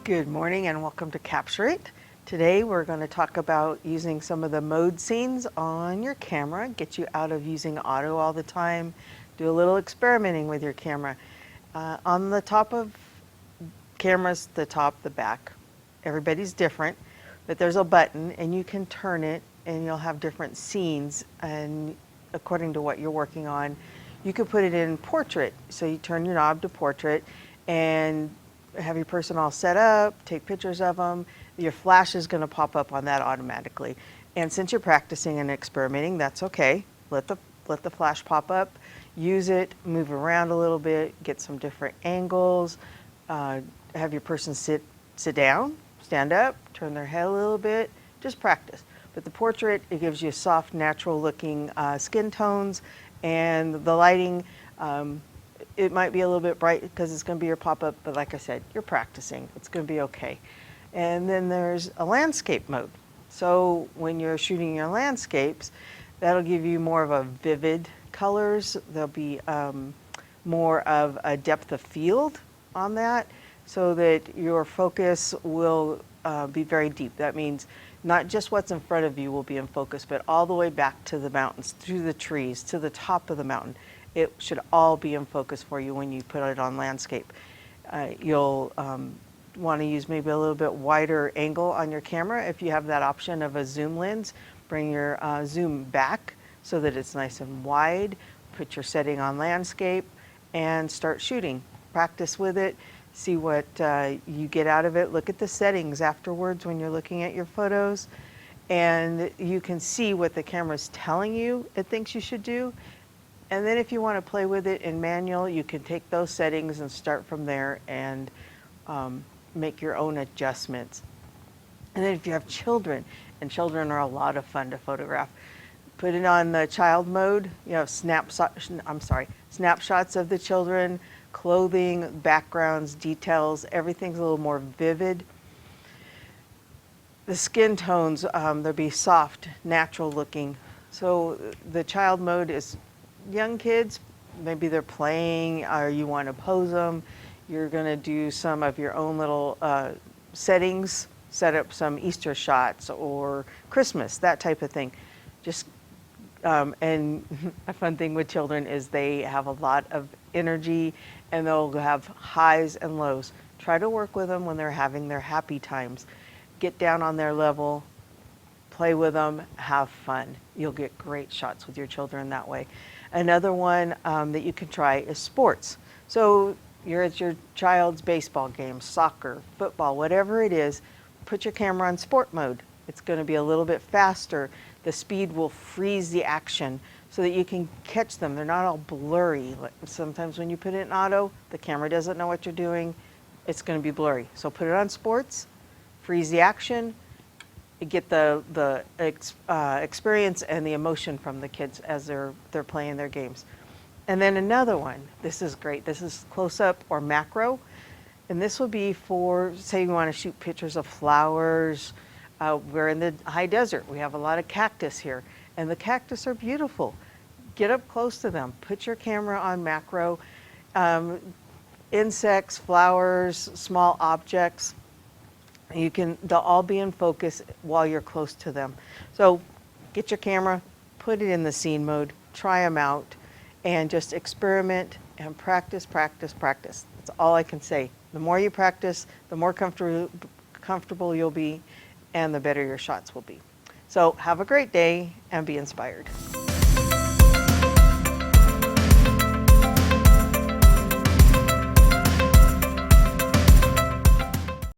Good morning and welcome to Capture It. Today we're going to talk about using some of the mode scenes on your camera, get you out of using auto all the time, do a little experimenting with your camera. On the top of cameras, the top, the back, everybody's different, but there's a button and you can turn it and you'll have different scenes, and according to what you're working on, you could put it in portrait. So you turn your knob to portrait and have your person all set up, take pictures of them. Your flash is going to pop up on that automatically. And since you're practicing and experimenting, that's okay. Let the flash pop up, use it, move around a little bit, get some different angles, have your person sit down, stand up, turn their head a little bit, just practice. But the portrait, it gives you soft, natural looking skin tones, and the lighting, it might be a little bit bright because it's going to be your pop-up, but like I said, you're practicing. It's going to be okay. And then there's a landscape mode. So when you're shooting your landscapes, that'll give you more of a vivid colors. There'll be more of a depth of field on that so that your focus will be very deep. That means not just what's in front of you will be in focus, but all the way back to the mountains, through the trees, to the top of the mountain. It should all be in focus for you when you put it on landscape. You'll want to use maybe a little bit wider angle on your camera. If you have that option of a zoom lens, bring your zoom back so that it's nice and wide. Put your setting on landscape and start shooting. Practice with it. See what you get out of it. Look at the settings afterwards when you're looking at your photos. And you can see what the camera's telling you it thinks you should do. And then if you want to play with it in manual, you can take those settings and start from there and make your own adjustments. And then if you have children, and children are a lot of fun to photograph, put it on the child mode. You have snapshots of the children, clothing, backgrounds, details, everything's a little more vivid. The skin tones, they'll be soft, natural looking. So the child mode is young kids, maybe they're playing or you want to pose them. You're going to do some of your own little settings, set up some Easter shots or Christmas, that type of thing. Just and a fun thing with children is they have a lot of energy and they'll have highs and lows. Try to work with them when they're having their happy times. Get down on their level, play with them, have fun. You'll get great shots with your children that way. Another one that you can try is sports. So you're at your child's baseball game, soccer, football, whatever it is, put your camera on sport mode. It's going to be a little bit faster. The speed will freeze the action so that you can catch them. They're not all blurry. Sometimes when you put it in auto, the camera doesn't know what you're doing. It's going to be blurry. So put it on sports, freeze the action, get the experience and the emotion from the kids as they're playing their games. And then another one, this is great, this is close-up or macro, and this would be for, say you want to shoot pictures of flowers. We're in the high desert, we have a lot of cactus here, and the cactus are beautiful. Get up close to them, put your camera on macro, insects, flowers, small objects. They'll all be in focus while you're close to them. So get your camera, put it in the scene mode, try them out, and just experiment and practice, practice, practice. That's all I can say. The more you practice, the more comfortable you'll be, and the better your shots will be. So have a great day and be inspired.